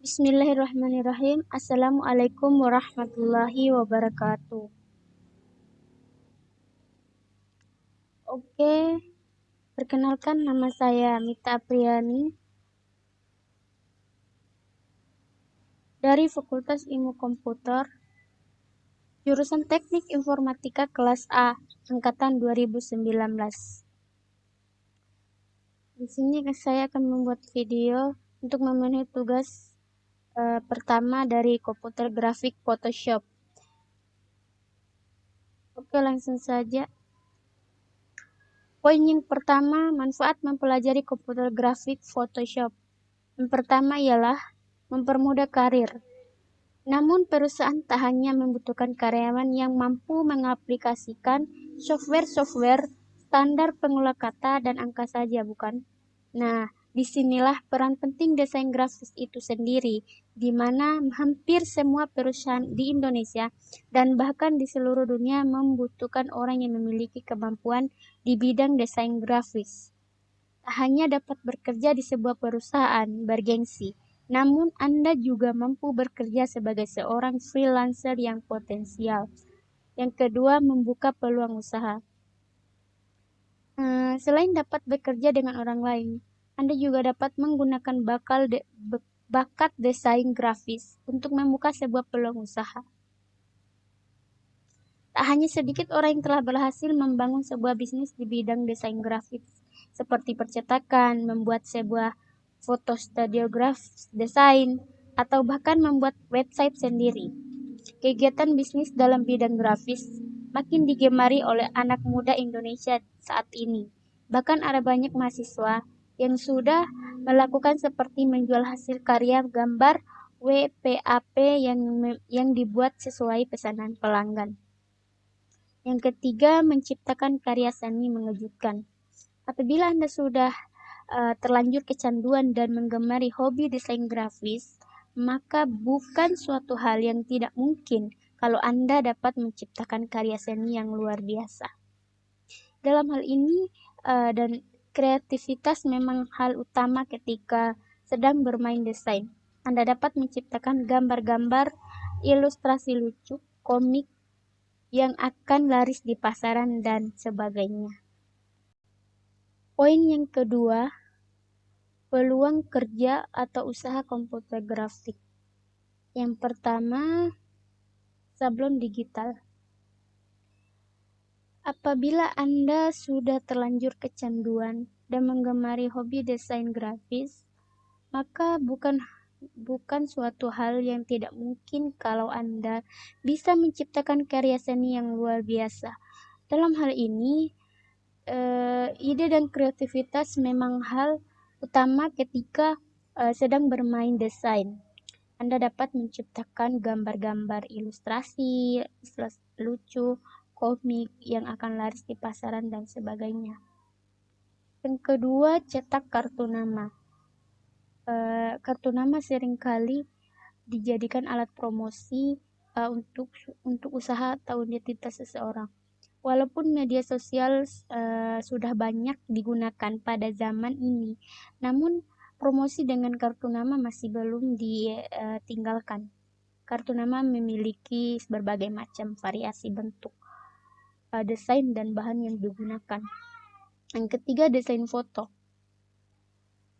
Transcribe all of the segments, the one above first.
Bismillahirrahmanirrahim. Assalamualaikum warahmatullahi wabarakatuh. Oke, perkenalkan nama saya Mita Apriani dari Fakultas Ilmu Komputer, jurusan Teknik Informatika kelas A, angkatan 2019. Di sini saya akan membuat video untuk memenuhi tugas pertama dari komputer grafik Photoshop. Oke, langsung saja. Poin yang pertama, manfaat mempelajari komputer grafik Photoshop. Yang pertama ialah mempermudah karir. Namun perusahaan tak hanya membutuhkan karyawan yang mampu mengaplikasikan software-software standar pengolah kata dan angka saja, bukan? Nah, disinilah peran penting desain grafis itu sendiri, di mana hampir semua perusahaan di Indonesia dan bahkan di seluruh dunia membutuhkan orang yang memiliki kemampuan di bidang desain grafis. Tak hanya dapat bekerja di sebuah perusahaan bergengsi, namun Anda juga mampu bekerja sebagai seorang freelancer yang potensial. Yang kedua, membuka peluang usaha. Selain dapat bekerja dengan orang lain, Anda juga dapat menggunakan bakat desain grafis untuk membuka sebuah peluang usaha. Tak hanya sedikit orang yang telah berhasil membangun sebuah bisnis di bidang desain grafis, seperti percetakan, membuat sebuah foto studio grafis desain, atau bahkan membuat website sendiri. Kegiatan bisnis dalam bidang grafis makin digemari oleh anak muda Indonesia saat ini. Bahkan ada banyak mahasiswa yang sudah melakukan seperti menjual hasil karya gambar WPAP yang dibuat sesuai pesanan pelanggan. Yang ketiga, menciptakan karya seni mengejutkan. Apabila Anda sudah terlanjur kecanduan dan menggemari hobi desain grafis, maka bukan suatu hal yang tidak mungkin kalau Anda dapat menciptakan karya seni yang luar biasa. Dalam hal ini, dan kreativitas memang hal utama ketika sedang bermain desain. Anda dapat menciptakan gambar-gambar, ilustrasi lucu, komik yang akan laris di pasaran dan sebagainya. Poin yang kedua, peluang kerja atau usaha komputer grafik. Yang pertama, sablon digital. Apabila Anda sudah terlanjur kecanduan dan menggemari hobi desain grafis, maka bukan suatu hal yang tidak mungkin kalau Anda bisa menciptakan karya seni yang luar biasa. Dalam hal ini, ide dan kreativitas memang hal utama ketika sedang bermain desain. Anda dapat menciptakan gambar-gambar ilustrasi lucu, komik yang akan laris di pasaran dan sebagainya. Yang kedua, cetak kartu nama. Kartu nama seringkali dijadikan alat promosi untuk usaha atau identitas seseorang. Walaupun media sosial sudah banyak digunakan pada zaman ini, namun promosi dengan kartu nama masih belum ditinggalkan. Kartu nama memiliki berbagai macam variasi bentuk, desain dan bahan yang digunakan. Yang ketiga, desain foto.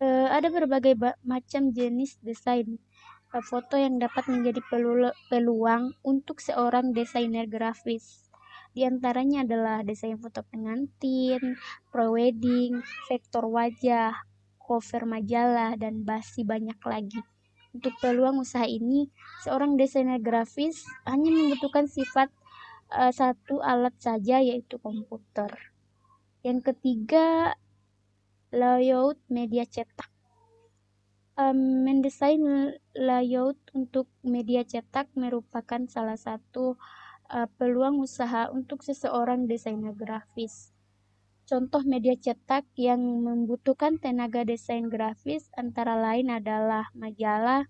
Ada berbagai macam jenis desain foto yang dapat menjadi peluang untuk seorang desainer grafis. Di antaranya adalah desain foto pengantin, prewedding, vektor wajah, cover majalah, dan masih banyak lagi. Untuk peluang usaha ini, seorang desainer grafis hanya membutuhkan satu alat saja, yaitu komputer. Yang ketiga, layout media cetak. Mendesain layout untuk media cetak merupakan salah satu peluang usaha untuk seseorang desainer grafis. Contoh media cetak yang membutuhkan tenaga desain grafis antara lain adalah majalah,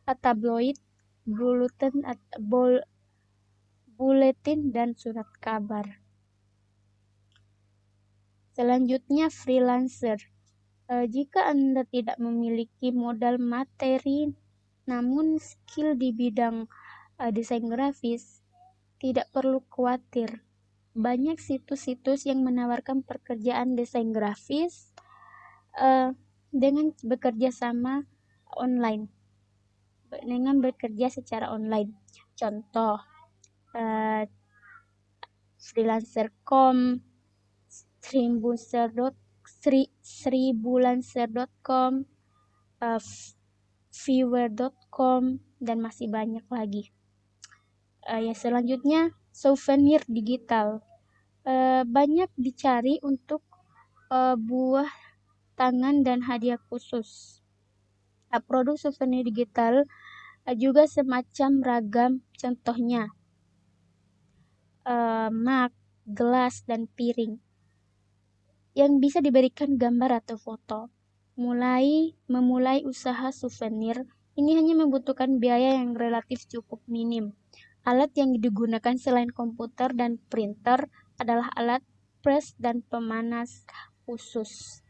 tabloid, buletin, dan surat kabar. Selanjutnya, freelancer. Jika Anda tidak memiliki modal materi Namun skill di bidang desain grafis tidak perlu khawatir. Banyak situs-situs yang menawarkan pekerjaan desain grafis dengan bekerja sama online, dengan bekerja secara online. Contoh, freelancer.com, seribulancer.com, viewer.com, dan masih banyak lagi. Yang selanjutnya, souvenir digital. Banyak dicari untuk buah tangan dan hadiah khusus. Produk souvenir digital juga semacam ragam, contohnya mug, gelas, dan piring yang bisa diberikan gambar atau foto. Memulai usaha souvenir ini hanya membutuhkan biaya yang relatif cukup minim. Alat yang digunakan selain komputer dan printer adalah alat press dan pemanas khusus.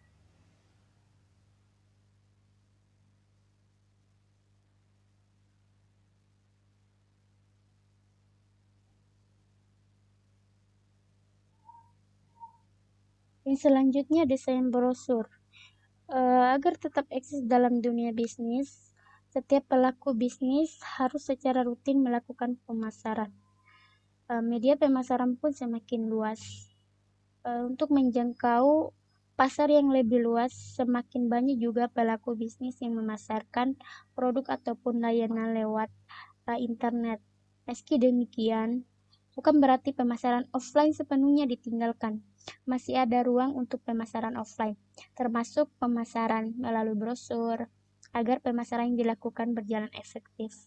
Yang selanjutnya, desain brosur. Agar tetap eksis dalam dunia bisnis, setiap pelaku bisnis harus secara rutin melakukan pemasaran. Media pemasaran pun semakin luas. Untuk menjangkau pasar yang lebih luas, semakin banyak juga pelaku bisnis yang memasarkan produk ataupun layanan lewat internet. Meski demikian, bukan berarti pemasaran offline sepenuhnya ditinggalkan. Masih ada ruang untuk pemasaran offline, termasuk pemasaran melalui brosur, agar pemasaran yang dilakukan berjalan efektif.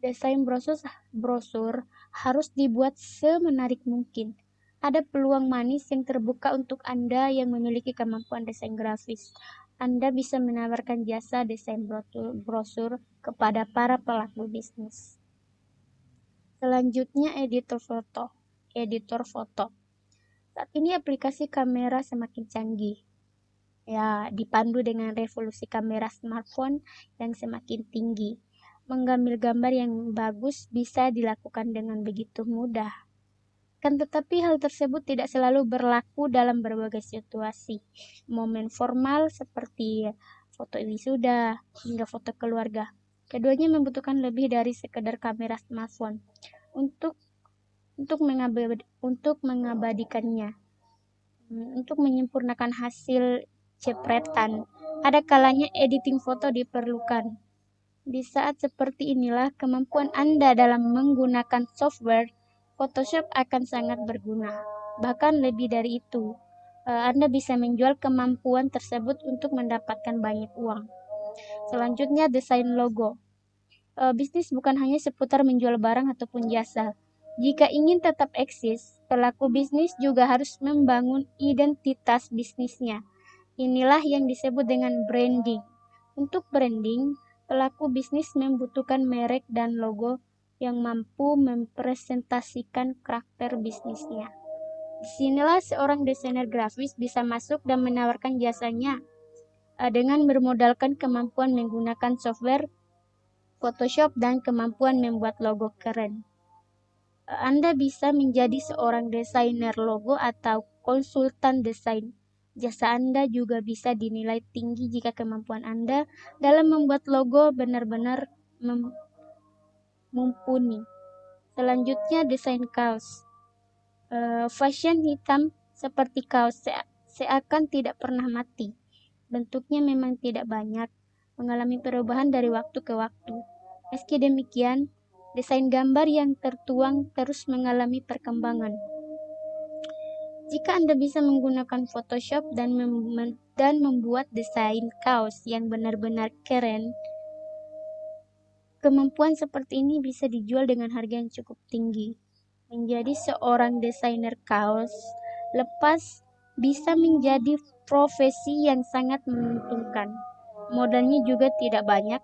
Desain brosur harus dibuat semenarik mungkin. Ada peluang manis yang terbuka untuk Anda yang memiliki kemampuan desain grafis. Anda bisa menawarkan jasa desain brosur kepada para pelaku bisnis. Selanjutnya, editor foto. Saat ini aplikasi kamera semakin canggih. Ya, dipandu dengan revolusi kamera smartphone yang semakin tinggi. Mengambil gambar yang bagus bisa dilakukan dengan begitu mudah. Kan tetapi hal tersebut tidak selalu berlaku dalam berbagai situasi. Momen formal seperti foto wisuda hingga foto keluarga. Keduanya membutuhkan lebih dari sekedar kamera smartphone untuk mengabadikannya, untuk menyempurnakan hasil cepretan. Ada kalanya editing foto diperlukan. Di saat seperti inilah kemampuan Anda dalam menggunakan software Photoshop akan sangat berguna. Bahkan lebih dari itu, Anda bisa menjual kemampuan tersebut untuk mendapatkan banyak uang. Selanjutnya, desain logo. Bisnis bukan hanya seputar menjual barang ataupun jasa. Jika ingin tetap eksis, pelaku bisnis juga harus membangun identitas bisnisnya. Inilah yang disebut dengan branding. Untuk branding, pelaku bisnis membutuhkan merek dan logo yang mampu mempresentasikan karakter bisnisnya. Disinilah seorang desainer grafis bisa masuk dan menawarkan jasanya dengan bermodalkan kemampuan menggunakan software Photoshop dan kemampuan membuat logo keren. Anda bisa menjadi seorang desainer logo atau konsultan desain. Jasa Anda juga bisa dinilai tinggi jika kemampuan Anda dalam membuat logo benar-benar mumpuni. Selanjutnya, desain kaos. Fashion hitam seperti kaos seakan tidak pernah mati. Bentuknya memang tidak banyak, mengalami perubahan dari waktu ke waktu. Meski demikian, desain gambar yang tertuang terus mengalami perkembangan. Jika Anda bisa menggunakan Photoshop dan membuat desain kaos yang benar-benar keren, kemampuan seperti ini bisa dijual dengan harga yang cukup tinggi. Menjadi seorang desainer kaos lepas bisa menjadi profesi yang sangat menguntungkan. Modalnya juga tidak banyak.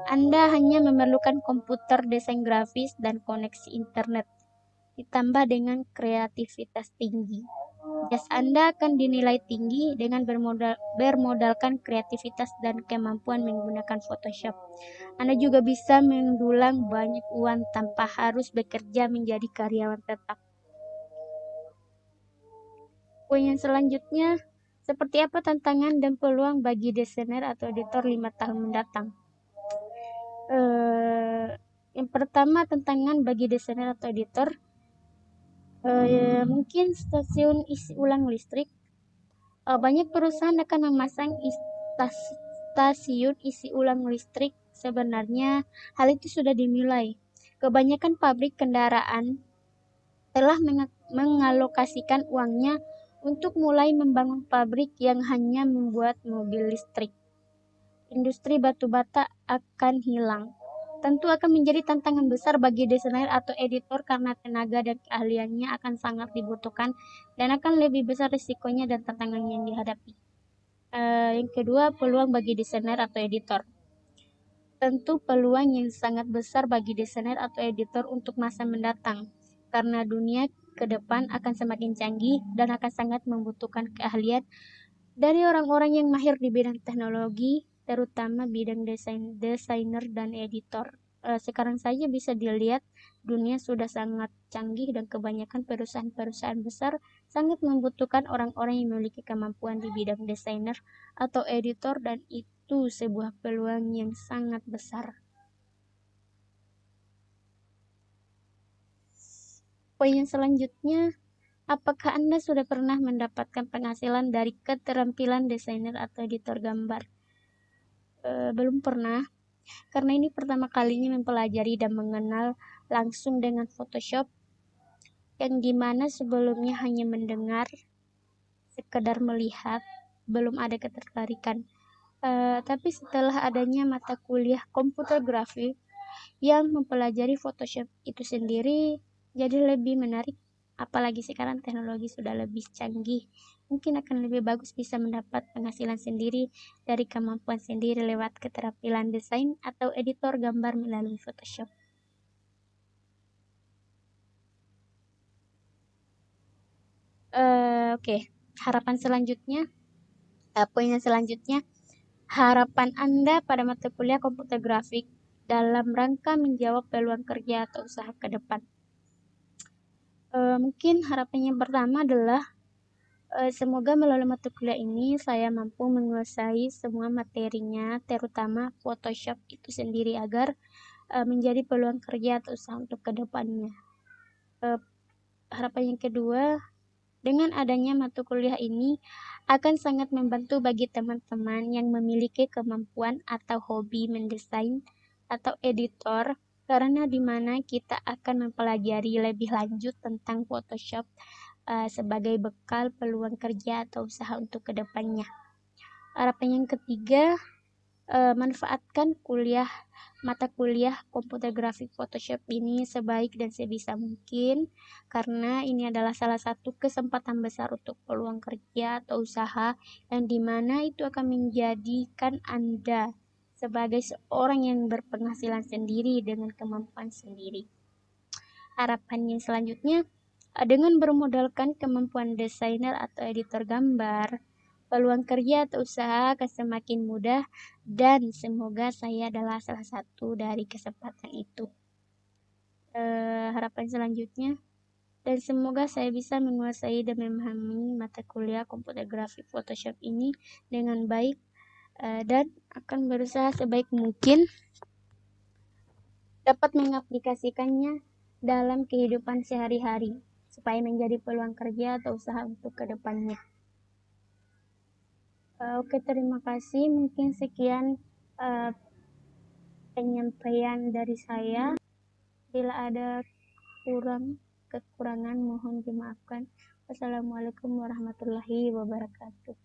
Anda hanya memerlukan komputer desain grafis dan koneksi internet, ditambah dengan kreativitas tinggi. Jas Anda akan dinilai tinggi dengan bermodalkan kreativitas dan kemampuan menggunakan Photoshop. Anda juga bisa mendulang banyak uang tanpa harus bekerja menjadi karyawan tetap. Poin yang selanjutnya, seperti apa tantangan dan peluang bagi desainer atau editor 5 tahun mendatang? Yang pertama, tantangan bagi desainer atau editor, mungkin stasiun isi ulang listrik. Banyak perusahaan akan memasang stasiun isi ulang listrik. Sebenarnya hal itu sudah dimulai. Kebanyakan pabrik kendaraan telah mengalokasikan uangnya untuk mulai membangun pabrik yang hanya membuat mobil listrik. Industri batu bata akan hilang. Tentu akan menjadi tantangan besar bagi desainer atau editor karena tenaga dan keahliannya akan sangat dibutuhkan dan akan lebih besar risikonya dan tantangan yang dihadapi. Yang kedua, peluang bagi desainer atau editor. Tentu peluang yang sangat besar bagi desainer atau editor untuk masa mendatang, karena dunia ke depan akan semakin canggih dan akan sangat membutuhkan keahlian dari orang-orang yang mahir di bidang teknologi, terutama bidang desainer dan editor. Sekarang saja bisa dilihat dunia sudah sangat canggih dan kebanyakan perusahaan-perusahaan besar sangat membutuhkan orang-orang yang memiliki kemampuan di bidang desainer atau editor dan itu sebuah peluang yang sangat besar. Poin yang selanjutnya, apakah Anda sudah pernah mendapatkan penghasilan dari keterampilan desainer atau editor gambar? Belum pernah, karena ini pertama kalinya mempelajari dan mengenal langsung dengan Photoshop, yang dimana sebelumnya hanya mendengar, sekedar melihat, belum ada ketertarikan. Tapi setelah adanya mata kuliah komputer grafik yang mempelajari Photoshop itu sendiri, jadi lebih menarik. Apalagi sekarang teknologi sudah lebih canggih, mungkin akan lebih bagus bisa mendapat penghasilan sendiri dari kemampuan sendiri lewat keterampilan desain atau editor gambar melalui Photoshop. Oke. Harapan selanjutnya, poin yang selanjutnya, harapan Anda pada mata kuliah komputer grafik dalam rangka menjawab peluang kerja atau usaha ke depan. Mungkin harapan yang pertama adalah semoga melalui mata kuliah ini saya mampu menguasai semua materinya, terutama Photoshop itu sendiri agar menjadi peluang kerja atau usaha untuk kedepannya. Harapan yang kedua, dengan adanya mata kuliah ini akan sangat membantu bagi teman-teman yang memiliki kemampuan atau hobi mendesain atau editor, karena di mana kita akan mempelajari lebih lanjut tentang Photoshop sebagai bekal peluang kerja atau usaha untuk kedepannya. Harapan yang ketiga, manfaatkan mata kuliah komputer grafik Photoshop ini sebaik dan sebisa mungkin, karena ini adalah salah satu kesempatan besar untuk peluang kerja atau usaha yang dimana itu akan menjadikan Anda sebagai seorang yang berpenghasilan sendiri dengan kemampuan sendiri. Harapan yang selanjutnya, dengan bermodalkan kemampuan desainer atau editor gambar, peluang kerja atau usaha akan semakin mudah dan semoga saya adalah salah satu dari kesempatan itu. Harapan selanjutnya, dan semoga saya bisa menguasai dan memahami mata kuliah komputer grafik Photoshop ini dengan baik dan akan berusaha sebaik mungkin dapat mengaplikasikannya dalam kehidupan sehari-hari supaya menjadi peluang kerja atau usaha untuk kedepannya. Oke, terima kasih. Mungkin sekian penyampaian dari saya. Bila ada kekurangan mohon dimaafkan. Wassalamualaikum warahmatullahi wabarakatuh.